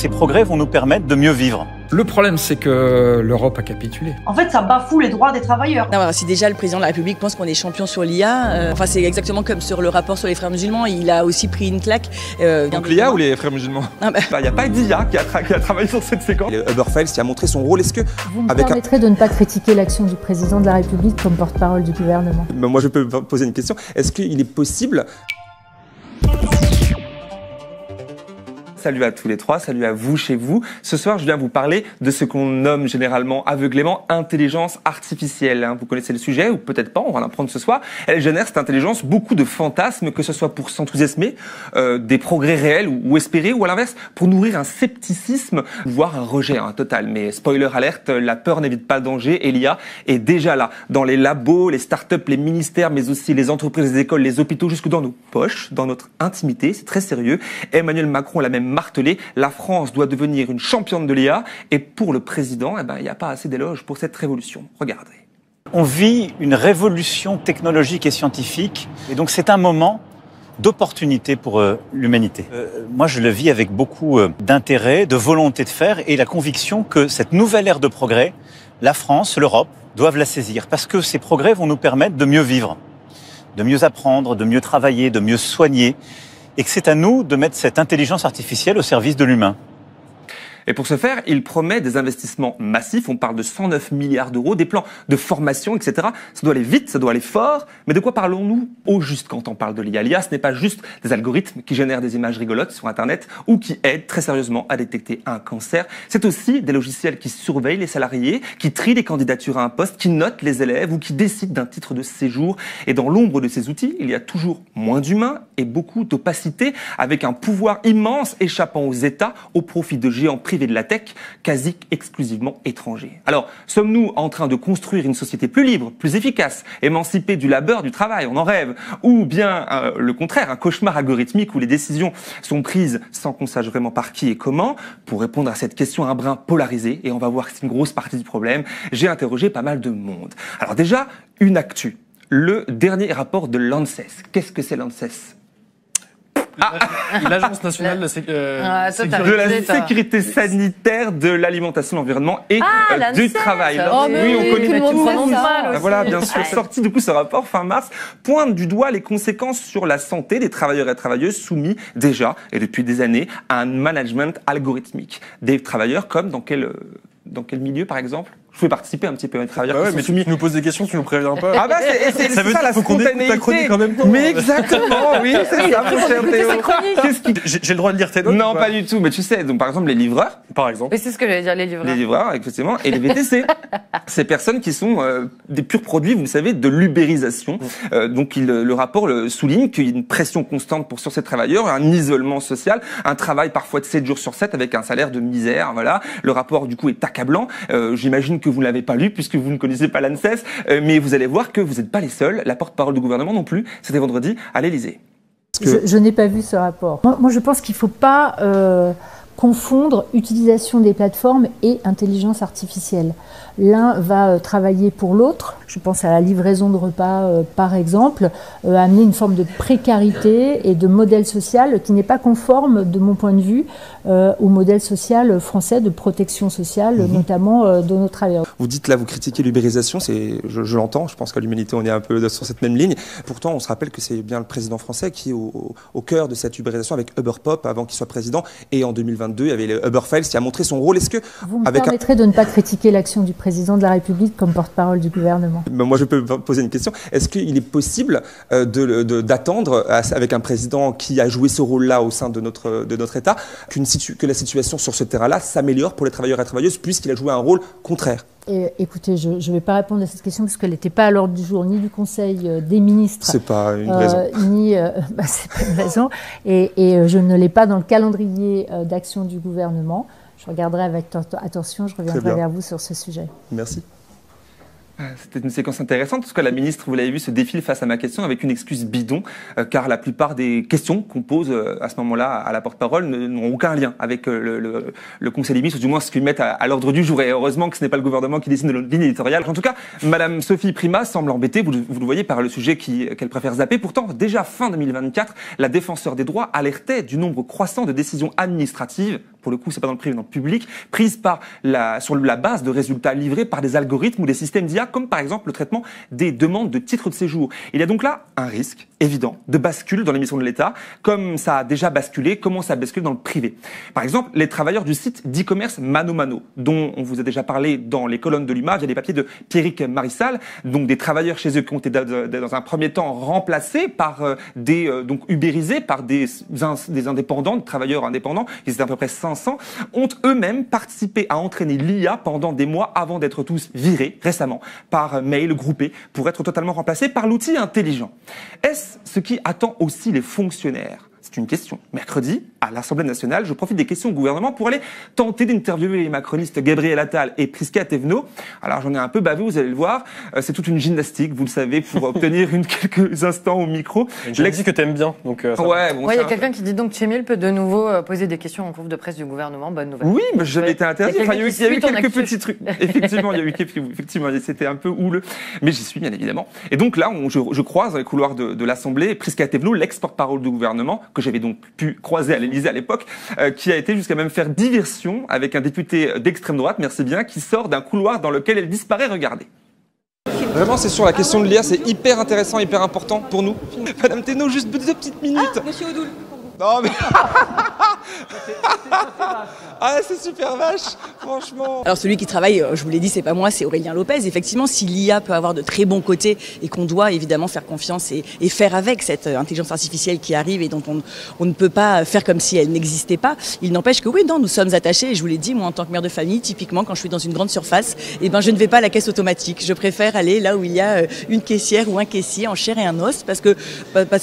Ces progrès vont nous permettre de mieux vivre. Le problème, c'est que l'Europe a capitulé. En fait, ça bafoue les droits des travailleurs. Non, si déjà le président de la République pense qu'on est champion sur l'IA, c'est exactement comme sur le rapport sur les frères musulmans, il a aussi pris une claque. Donc l'IA ou les frères musulmans? Il n'y a pas d'IA qui a travaillé sur cette séquence. Oberfeld qui a montré son rôle. Est-ce que vous me permettrez de ne pas critiquer l'action du président de la République comme porte-parole du gouvernement? Moi, je peux poser une question. Est-ce qu'il est possible... Salut à tous les trois, salut à vous chez vous. Ce soir, je viens vous parler de ce qu'on nomme généralement aveuglément intelligence artificielle. Vous connaissez le sujet ou peut-être pas, on va en apprendre ce soir. Elle génère, cette intelligence, beaucoup de fantasmes, que ce soit pour s'enthousiasmer, des progrès réels ou espérés, ou à l'inverse, pour nourrir un scepticisme, voire un rejet total. Mais spoiler alerte, la peur n'évite pas le danger et l'IA est déjà là. Dans les labos, les startups, les ministères, mais aussi les entreprises, les écoles, les hôpitaux, jusque dans nos poches, dans notre intimité. C'est très sérieux. Emmanuel Macron l'a même martelé, la France doit devenir une championne de l'IA et pour le président, il n'y a pas assez d'éloges pour cette révolution. Regardez. On vit une révolution technologique et scientifique et donc c'est un moment d'opportunité pour l'humanité. Moi, je le vis avec beaucoup d'intérêt, de volonté de faire et la conviction que cette nouvelle ère de progrès, la France, l'Europe, doivent la saisir parce que ces progrès vont nous permettre de mieux vivre, de mieux apprendre, de mieux travailler, de mieux soigner. Et que c'est à nous de mettre cette intelligence artificielle au service de l'humain. Et pour ce faire, il promet des investissements massifs. On parle de 109 milliards d'euros, des plans de formation, etc. Ça doit aller vite, ça doit aller fort. Mais de quoi parlons-nous au juste quand on parle de l'IA? L'IA, ce n'est pas juste des algorithmes qui génèrent des images rigolotes sur Internet ou qui aident très sérieusement à détecter un cancer. C'est aussi des logiciels qui surveillent les salariés, qui trient les candidatures à un poste, qui notent les élèves ou qui décident d'un titre de séjour. Et dans l'ombre de ces outils, il y a toujours moins d'humains et beaucoup d'opacité, avec un pouvoir immense échappant aux États au profit de géants privés de la tech, quasi exclusivement étrangers. Alors, sommes-nous en train de construire une société plus libre, plus efficace, émancipée du labeur, du travail, on en rêve, ou bien le contraire, un cauchemar algorithmique où les décisions sont prises sans qu'on sache vraiment par qui et comment? Pour répondre à cette question un brin polarisé, et on va voir que c'est une grosse partie du problème, j'ai interrogé pas mal de monde. Alors déjà, une actu. Le dernier rapport de l'ANSES. Qu'est-ce que c'est l'ANSES? L'Agence nationale de la sécurité sanitaire, de l'alimentation, de l'environnement et du travail. Oui, on connaît tout. Voilà, bien sûr. Sorti du coup ce rapport fin mars pointe du doigt les conséquences sur la santé des travailleurs et travailleuses soumis déjà et depuis des années à un management algorithmique. Des travailleurs comme dans quel milieu par exemple? Je pouvais participer un petit peu à mes travailleurs. Mais tu nous poses des questions, tu nous préviens pas. Ah c'est ça veut ça dire la faut qu'on écoute ta chronique en même temps. Mais exactement, oui, c'est ça, mon cher Théo. J'ai le droit de lire tes notes? Non, pas du tout. Mais tu sais, donc par exemple les livreurs, par exemple. Mais c'est ce que j'allais dire, les livreurs. Les livreurs, effectivement, et les VTC. Ces personnes qui sont des purs produits, vous le savez, de l'ubérisation. Donc le rapport souligne qu'il y a une pression constante sur ces travailleurs, un isolement social, un travail parfois de 7 jours sur 7 avec un salaire de misère. Voilà. Le rapport du coup est accablant. J'imagine que vous ne l'avez pas lu puisque vous ne connaissez pas l'ANSES, mais vous allez voir que vous n'êtes pas les seuls. La porte-parole du gouvernement non plus. C'était vendredi à l'Élysée. Je n'ai pas vu ce rapport. Moi, je pense qu'il ne faut pas confondre utilisation des plateformes et intelligence artificielle. L'un va travailler pour l'autre. Je pense à la livraison de repas, par exemple, amener une forme de précarité et de modèle social qui n'est pas conforme, de mon point de vue, au modèle social français de protection sociale, notamment de nos travailleurs. Vous dites là, vous critiquez l'ubérisation, je l'entends, je pense qu'à l'humanité on est un peu sur cette même ligne. Pourtant, on se rappelle que c'est bien le président français qui est au cœur de cette ubérisation avec Uberpop avant qu'il soit président. Et en 2022, il y avait le Oberfeld qui a montré son rôle. Est-ce que vous me permettrez de ne pas critiquer l'action du président de la République comme porte-parole du gouvernement? Moi, je peux poser une question. Est-ce qu'il est possible d'attendre, avec un président qui a joué ce rôle-là au sein de notre État, que la situation sur ce terrain-là s'améliore pour les travailleurs et travailleuses puisqu'il a joué un rôle contraire? Écoutez, je ne vais pas répondre à cette question parce qu'elle n'était pas à l'ordre du jour ni du Conseil des ministres. C'est pas une raison. C'est pas une raison. Et je ne l'ai pas dans le calendrier d'action du gouvernement. Je regarderai avec attention, je reviendrai vers vous sur ce sujet. Merci. C'était une séquence intéressante, parce que la ministre, vous l'avez vu, se défile face à ma question avec une excuse bidon, car la plupart des questions qu'on pose à ce moment-là à la porte-parole n'ont aucun lien avec le Conseil des ministres, ou du moins ce qu'ils mettent à l'ordre du jour. Et heureusement que ce n'est pas le gouvernement qui décide de notre ligne éditoriale. En tout cas, Madame Sophie Primas semble embêtée, vous le voyez, par le sujet qu'elle préfère zapper. Pourtant, déjà fin 2024, la défenseure des droits alertait du nombre croissant de décisions administratives pour le coup, c'est pas dans le privé, dans le public, prises sur la base de résultats livrés par des algorithmes ou des systèmes d'IA, comme par exemple le traitement des demandes de titres de séjour. Il y a donc là un risque évident de bascule dans les missions de l'État, comme ça a déjà basculé, comment ça bascule dans le privé. Par exemple, les travailleurs du site d'e-commerce ManoMano, dont on vous a déjà parlé dans les colonnes de l'UMA via les papiers de Pierrick Marissal, donc des travailleurs chez eux qui ont été dans un premier temps remplacés par donc ubérisés par des indépendants, des travailleurs indépendants, ils étaient à peu près 500, ont eux-mêmes participé à entraîner l'IA pendant des mois avant d'être tous virés récemment par mail groupé pour être totalement remplacés par l'outil intelligent. Est-ce ce qui attend aussi les fonctionnaires ? C'est une question. Mercredi, à l'Assemblée nationale, je profite des questions au gouvernement pour aller tenter d'interviewer les macronistes Gabriel Attal et Prisca Thévenot. Alors j'en ai un peu bavé, vous allez le voir. C'est toute une gymnastique, vous le savez, pour obtenir quelques instants au micro. J'ai dit que t'aimes bien, donc. Il y a quelqu'un qui dit donc Tchémiel peut de nouveau poser des questions en conf de presse du gouvernement. Bonne nouvelle. Oui, mais je m'étais interdit. Enfin, il y a eu quelques petits trucs. Effectivement, c'était un peu houleux, mais j'y suis bien évidemment. Et donc là, je croise dans les couloirs de l'Assemblée Prisca Thévenot, l'ex-porte-parole du gouvernement, que j'avais donc pu croiser à l'Élysée à l'époque, qui a été jusqu'à même faire diversion avec un député d'extrême droite, merci bien, qui sort d'un couloir dans lequel elle disparaît. Regardez. Vraiment, c'est sur la question de l'IA, c'est hyper intéressant, hyper important pour nous. Madame Thévenot, juste 2 petites minutes. Monsieur Odoul. Non mais... Ah, c'est super vache, franchement. Alors celui qui travaille, je vous l'ai dit, c'est pas moi, c'est Aurélien Lopez. Effectivement, si l'IA peut avoir de très bons côtés et qu'on doit évidemment faire confiance et faire avec cette intelligence artificielle qui arrive et dont on ne peut pas faire comme si elle n'existait pas, il n'empêche que oui, non, nous sommes attachés. Et je vous l'ai dit, moi en tant que mère de famille, typiquement quand je suis dans une grande surface, je ne vais pas à la caisse automatique. Je préfère aller là où il y a une caissière ou un caissier en chair et un os parce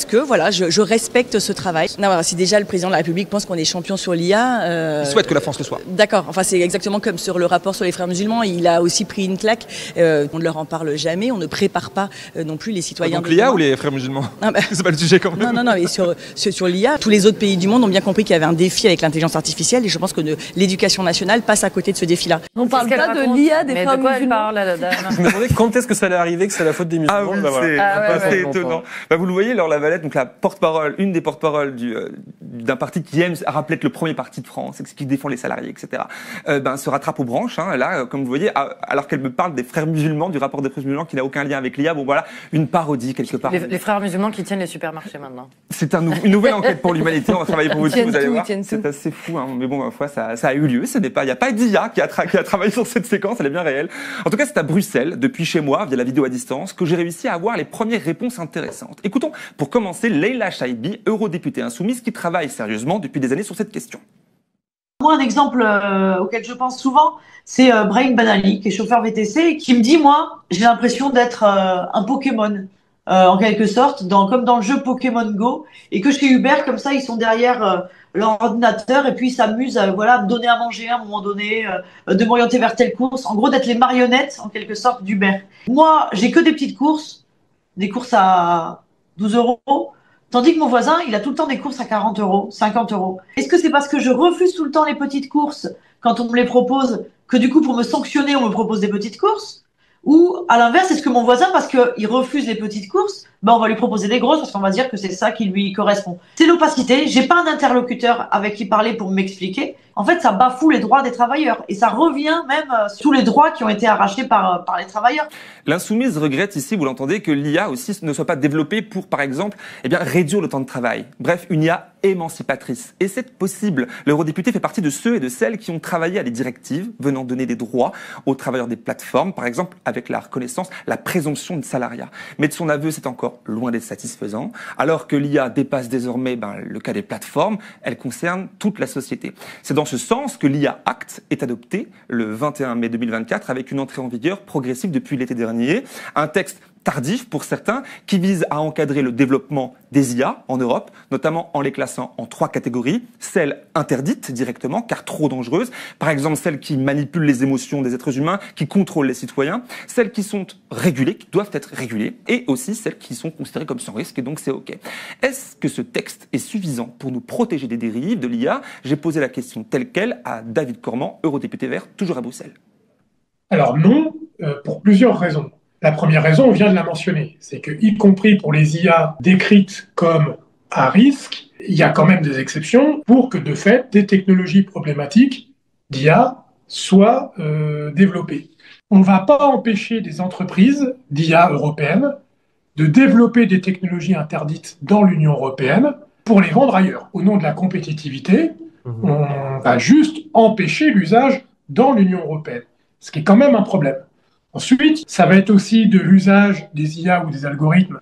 que voilà, je respecte ce travail. Non, alors, si déjà le président de la République pense qu'on est champion sur l'IA... Il souhaite que la France le soit. D'accord, enfin c'est exactement comme sur le rapport sur les frères musulmans, il a aussi pris une claque, on ne leur en parle jamais, on ne prépare pas non plus les citoyens. Donc l'IA ou les frères musulmans? C'est pas le sujet quand même. Non, mais sur l'IA, tous les autres pays du monde ont bien compris qu'il y avait un défi avec l'intelligence artificielle et je pense que l'éducation nationale passe à côté de ce défi-là. On parle pas de l'IA des frères musulmans. Je me demandais quand est-ce que ça allait arriver, que c'est la faute des musulmans. C'est étonnant. Vous le voyez, Laure Lavalette, donc la porte-parole, une des porte-paroles d'un parti qui aime rappeler être le premier parti de France, qui défend les salariés, etc. Se rattrape aux branches, là, comme vous voyez, alors qu'elle me parle des frères musulmans, du rapport des frères musulmans qui n'a aucun lien avec l'IA. Bon voilà, une parodie quelque part. Les frères musulmans qui tiennent les supermarchés maintenant. C'est une nouvelle enquête pour l'humanité. On va travailler pour vous, vous allez voir. C'est assez fou, mais bon, ma foi, ça a eu lieu. Il n'y a pas d'IA qui a travaillé sur cette séquence. Elle est bien réelle. En tout cas, c'est à Bruxelles, depuis chez moi, via la vidéo à distance, que j'ai réussi à avoir les premières réponses intéressantes. Écoutons, pour commencer, Leïla Chaibi, eurodéputée insoumise, qui travaille sérieusement depuis des années sur cette question. Moi, un exemple auquel je pense souvent, c'est Brahim Banali, qui est chauffeur VTC, et qui me dit, moi, j'ai l'impression d'être un Pokémon, en quelque sorte, comme dans le jeu Pokémon Go, et que chez Uber, comme ça, ils sont derrière leur ordinateur, et puis ils s'amusent à me donner à manger à un moment donné, de m'orienter vers telle course, en gros, d'être les marionnettes, en quelque sorte, d'Uber. Moi, j'ai que des petites courses, des courses à 12 €, tandis que mon voisin, il a tout le temps des courses à 40 €, 50 €. Est-ce que c'est parce que je refuse tout le temps les petites courses quand on me les propose, que du coup, pour me sanctionner, on me propose des petites courses? Ou, à l'inverse, est-ce que mon voisin, parce qu'il refuse les petites courses, on va lui proposer des grosses parce qu'on va dire que c'est ça qui lui correspond. C'est l'opacité. J'ai pas un interlocuteur avec qui parler pour m'expliquer. En fait, ça bafoue les droits des travailleurs. Et ça revient même sur tous les droits qui ont été arrachés par les travailleurs. L'insoumise regrette ici, vous l'entendez, que l'IA aussi ne soit pas développée pour, par exemple, réduire le temps de travail. Bref, une IA émancipatrice. Et c'est possible. L'eurodéputé fait partie de ceux et de celles qui ont travaillé à des directives venant donner des droits aux travailleurs des plateformes, par exemple avec la reconnaissance, la présomption de salariat. Mais de son aveu, c'est encore loin d'être satisfaisant. Alors que l'IA dépasse désormais le cas des plateformes, elle concerne toute la société. C'est dans ce sens que l'IA Act est adopté le 21 mai 2024 avec une entrée en vigueur progressive depuis l'été dernier. Un texte tardif pour certains, qui vise à encadrer le développement des IA en Europe, notamment en les classant en 3 catégories. Celles interdites directement, car trop dangereuses. Par exemple, celles qui manipulent les émotions des êtres humains, qui contrôlent les citoyens. Celles qui sont régulées, qui doivent être régulées. Et aussi celles qui sont considérées comme sans risque, et donc c'est OK. Est-ce que ce texte est suffisant pour nous protéger des dérives de l'IA? J'ai posé la question telle quelle à David Cormand, eurodéputé vert, toujours à Bruxelles. Alors non, pour plusieurs raisons. La première raison, on vient de la mentionner, c'est que, y compris pour les IA décrites comme à risque, il y a quand même des exceptions pour que, de fait, des technologies problématiques d'IA soient développées. On ne va pas empêcher des entreprises d'IA européennes de développer des technologies interdites dans l'Union européenne pour les vendre ailleurs. Au nom de la compétitivité, on va juste empêcher l'usage dans l'Union européenne, ce qui est quand même un problème. Ensuite, ça va être aussi de l'usage des IA ou des algorithmes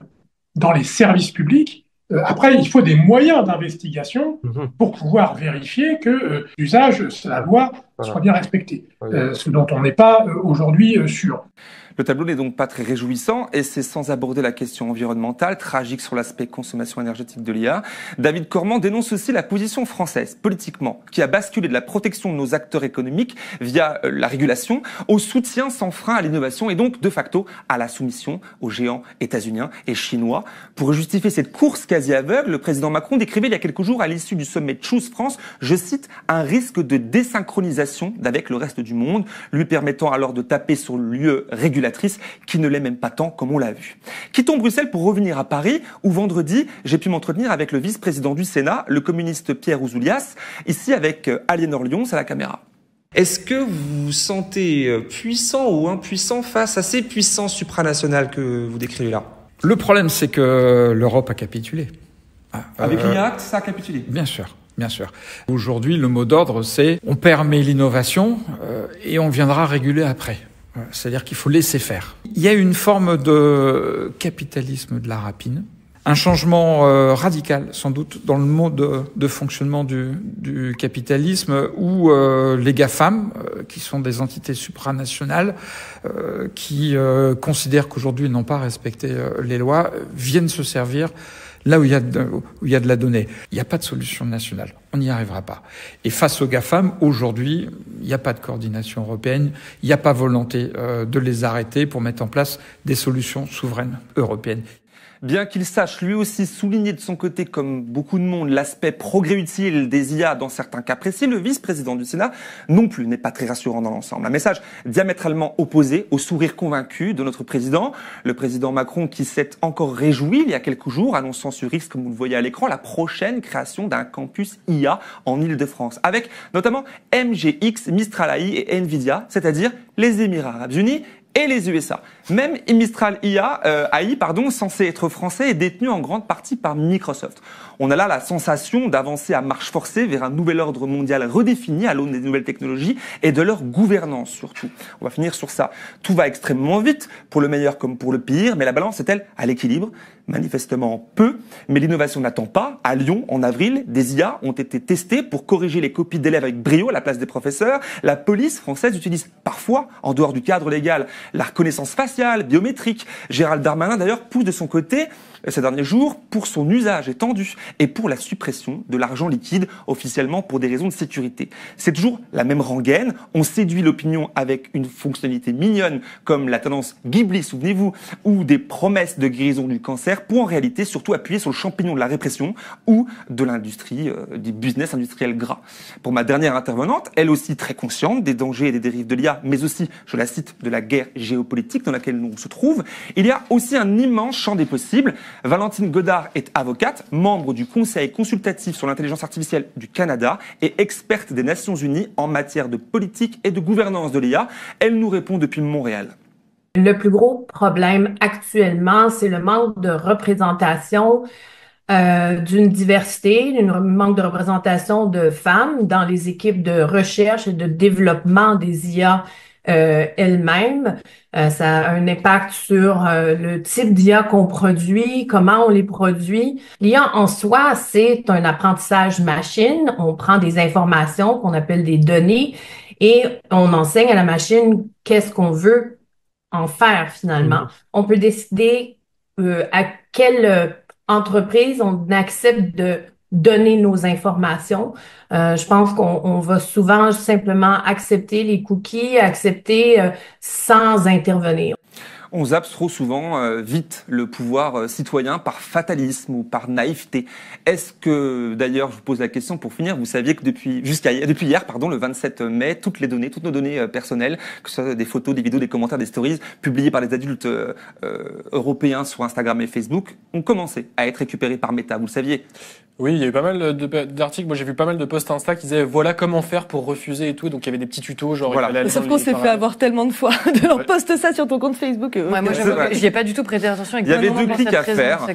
dans les services publics. Après, il faut des moyens d'investigation pour pouvoir vérifier que l'usage, la loi, soit bien respecté, ce dont on n'est pas aujourd'hui sûr. Le tableau n'est donc pas très réjouissant et c'est sans aborder la question environnementale, tragique sur l'aspect consommation énergétique de l'IA. David Cormand dénonce aussi la position française, politiquement, qui a basculé de la protection de nos acteurs économiques via la régulation au soutien sans frein à l'innovation et donc, de facto, à la soumission aux géants états-uniens et chinois. Pour justifier cette course quasi aveugle, le président Macron décrivait il y a quelques jours à l'issue du sommet Choose France, je cite, un risque de désynchronisation avec le reste du monde, lui permettant alors de taper sur l'UE régulatrice qui ne l'est même pas tant comme on l'a vu. Quittons Bruxelles pour revenir à Paris où vendredi j'ai pu m'entretenir avec le vice-président du Sénat, le communiste Pierre Ouzoulias, ici avec Aliénor Lyons à la caméra. Est-ce que vous vous sentez puissant ou impuissant face à ces puissances supranationales que vous décrivez là? Le problème, c'est que l'Europe a capitulé. Avec l'IA, ça a capitulé. Bien sûr. Bien sûr. Aujourd'hui, le mot d'ordre, c'est on permet l'innovation et on viendra réguler après. C'est-à-dire qu'il faut laisser faire. Il y a une forme de capitalisme de la rapine, un changement radical, sans doute, dans le mode de fonctionnement du capitalisme, où les GAFAM, qui sont des entités supranationales, qui considèrent qu'aujourd'hui ils n'ont pas respecté les lois, viennent se servir là où il y a de la donnée. Il n'y a pas de solution nationale. On n'y arrivera pas. Et face aux GAFAM, aujourd'hui, il n'y a pas de coordination européenne. Il n'y a pas volonté de les arrêter pour mettre en place des solutions souveraines européennes. Bien qu'il sache lui aussi souligner de son côté, comme beaucoup de monde, l'aspect progrès utile des IA dans certains cas précis, le vice-président du Sénat non plus n'est pas très rassurant dans l'ensemble. Un message diamétralement opposé au sourire convaincu de notre président. Le président Macron qui s'est encore réjoui il y a quelques jours, annonçant sur X, comme vous le voyez à l'écran, la prochaine création d'un campus IA en Île-de-France, avec notamment MGX, Mistral AI et Nvidia, c'est-à-dire les Émirats Arabes Unis et les USA. Même Mistral AI, censé être français, est détenu en grande partie par Microsoft. On a là la sensation d'avancer à marche forcée vers un nouvel ordre mondial redéfini à l'aune des nouvelles technologies et de leur gouvernance surtout. On va finir sur ça. Tout va extrêmement vite, pour le meilleur comme pour le pire, mais la balance est-elle à l'équilibre? Manifestement peu, mais l'innovation n'attend pas. À Lyon, en avril, des IA ont été testées pour corriger les copies d'élèves avec brio à la place des professeurs. La police française utilise parfois, en dehors du cadre légal, la reconnaissance faciale, biométrique. Gérald Darmanin, d'ailleurs, pousse de son côté ces derniers jours pour son usage étendu et pour la suppression de l'argent liquide officiellement pour des raisons de sécurité. C'est toujours la même rengaine. On séduit l'opinion avec une fonctionnalité mignonne comme la tendance Ghibli, souvenez-vous, ou des promesses de guérison du cancer pour en réalité surtout appuyer sur le champignon de la répression ou de l'industrie, du business industriel gras. Pour ma dernière intervenante, elle aussi très consciente des dangers et des dérives de l'IA, mais aussi, je la cite, de la guerre géopolitique dans laquelle nous se trouve, il y a aussi un immense champ des possibles. Valentine Godard est avocate, membre du Conseil consultatif sur l'intelligence artificielle du Canada et experte des Nations Unies en matière de politique et de gouvernance de l'IA. Elle nous répond depuis Montréal. Le plus gros problème actuellement, c'est le manque de représentation d'une diversité, un manque de représentation de femmes dans les équipes de recherche et de développement des IA elles-mêmes. Ça a un impact sur le type d'IA qu'on produit, comment on les produit. L'IA en soi, c'est un apprentissage machine. On prend des informations qu'on appelle des données et on enseigne à la machine qu'est-ce qu'on veut en faire finalement. On peut décider à quelle entreprise on accepte de donner nos informations. Je pense qu'on va souvent simplement accepter les cookies, accepter sans intervenir. on zappe trop souvent vite le pouvoir citoyen par fatalisme ou par naïveté. Est-ce que, d'ailleurs, je vous pose la question pour finir, vous saviez que depuis hier, le 27 mai, toutes nos données personnelles, que ce soit des photos, des vidéos, des commentaires, des stories publiées par des adultes européens sur Instagram et Facebook, ont commencé à être récupérées par Meta, vous le saviez? Oui, il y a eu pas mal d'articles. Moi, j'ai vu pas mal de posts Insta qui disaient voilà comment faire pour refuser et tout. Donc, il y avait des petits tutos, genre. Voilà. Sauf qu'on s'est fait avoir tellement de fois de leur poste ça sur ton compte Facebook. Ouais, moi, j'y ai pas du tout prêté attention. Il y avait 2 clics à faire.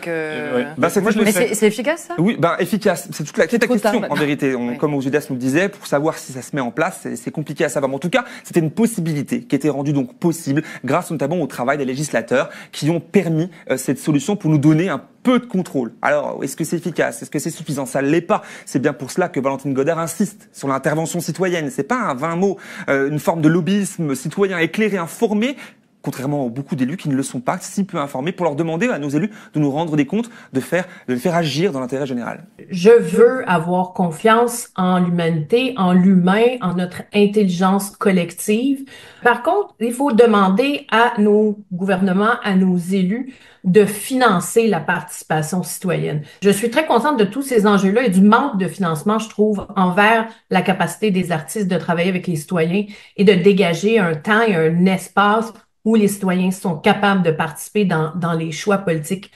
Mais c'est efficace, ça? Oui, efficace. C'est toute la question, en vérité. Comme Osudas nous disait, pour savoir si ça se met en place, c'est compliqué à savoir. Mais en tout cas, c'était une possibilité qui était rendue donc possible grâce notamment au travail des législateurs qui ont permis cette solution pour nous donner un peu de contrôle. Alors, est-ce que c'est efficace? Est-ce que c'est suffisant? Ça ne l'est pas. C'est bien pour cela que Valentine Godard insiste sur l'intervention citoyenne. C'est pas un vain mot, une forme de lobbyisme citoyen éclairé, informé, contrairement à beaucoup d'élus qui ne le sont pas, si peu informés, pour leur demander à nos élus de nous rendre des comptes, de les faire agir dans l'intérêt général. Je veux avoir confiance en l'humanité, en l'humain, en notre intelligence collective. Par contre, il faut demander à nos gouvernements, à nos élus, de financer la participation citoyenne. Je suis très contente de tous ces enjeux-là et du manque de financement, je trouve, envers la capacité des artistes de travailler avec les citoyens et de dégager un temps et un espace où les citoyens sont capables de participer dans les choix politiques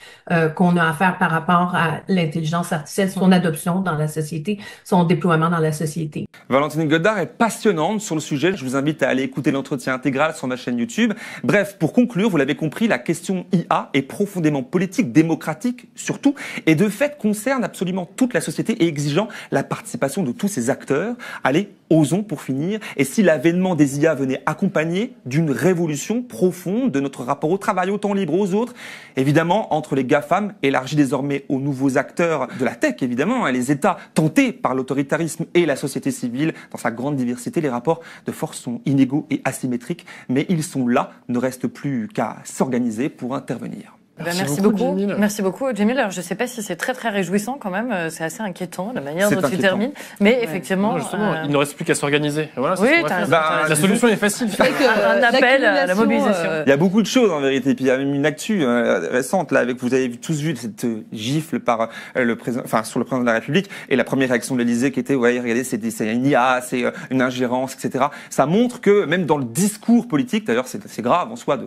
qu'on a à faire par rapport à l'intelligence artificielle, son adoption dans la société, son déploiement dans la société. Valentine Godard est passionnante sur le sujet. Je vous invite à aller écouter l'entretien intégral sur ma chaîne YouTube. Bref, pour conclure, vous l'avez compris, la question IA est profondément politique, démocratique surtout, et de fait concerne absolument toute la société et exigeant la participation de tous ces acteurs. Allez, osons pour finir. Et si l'avènement des IA venait accompagné d'une révolution profonde de notre rapport au travail, au temps libre, aux autres, évidemment, entre les GAFAM, élargis désormais aux nouveaux acteurs de la tech, évidemment, les États tentés par l'autoritarisme et la société civile, dans sa grande diversité, les rapports de force sont inégaux et asymétriques, mais ils sont là, ne reste plus qu'à s'organiser pour intervenir. Merci beaucoup. Merci beaucoup, Jamil. Alors, je ne sais pas si c'est très, très réjouissant quand même. C'est assez inquiétant, la manière dont tu termines. Mais effectivement. Non, justement, il ne reste plus qu'à s'organiser. Voilà, oui, la solution est facile. Un appel à la mobilisation. Il y a beaucoup de choses, en vérité. Puis il y a même une actu récente, là, vous avez tous vu cette gifle par le président, sur le président de la République. Et la première réaction de l'Élysée qui était, ouais, regardez, c'est une IA, c'est une ingérence, etc. Ça montre que, même dans le discours politique, d'ailleurs, c'est grave en soi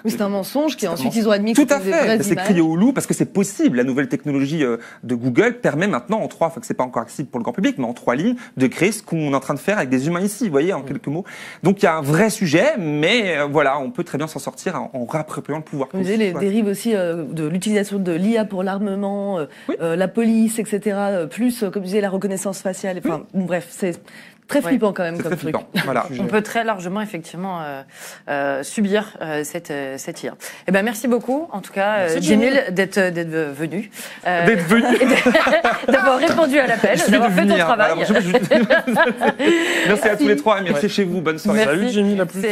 oui, c'est un mensonge qui ensuite ils ont admis que c'était c'est crié au loup parce que c'est possible. La nouvelle technologie de Google permet maintenant que c'est pas encore accessible pour le grand public, mais en 3 lignes, de créer ce qu'on est en train de faire avec des humains ici, vous voyez, en quelques mots. Donc il y a un vrai sujet, mais voilà, on peut très bien s'en sortir en réappropriant le pouvoir. Vous disiez les dérives aussi de l'utilisation de l'IA pour l'armement, la police, etc. Plus, comme vous disiez, la reconnaissance faciale. Enfin, bref, c'est très flippant quand même comme truc. Voilà. On peut très largement effectivement subir cette IA. Eh ben merci beaucoup en tout cas Jamil d'être venu. D'avoir répondu à l'appel, d'avoir fait ton travail. Merci à tous les trois et merci chez vous. Bonne soirée. Salut Jamil, à plus.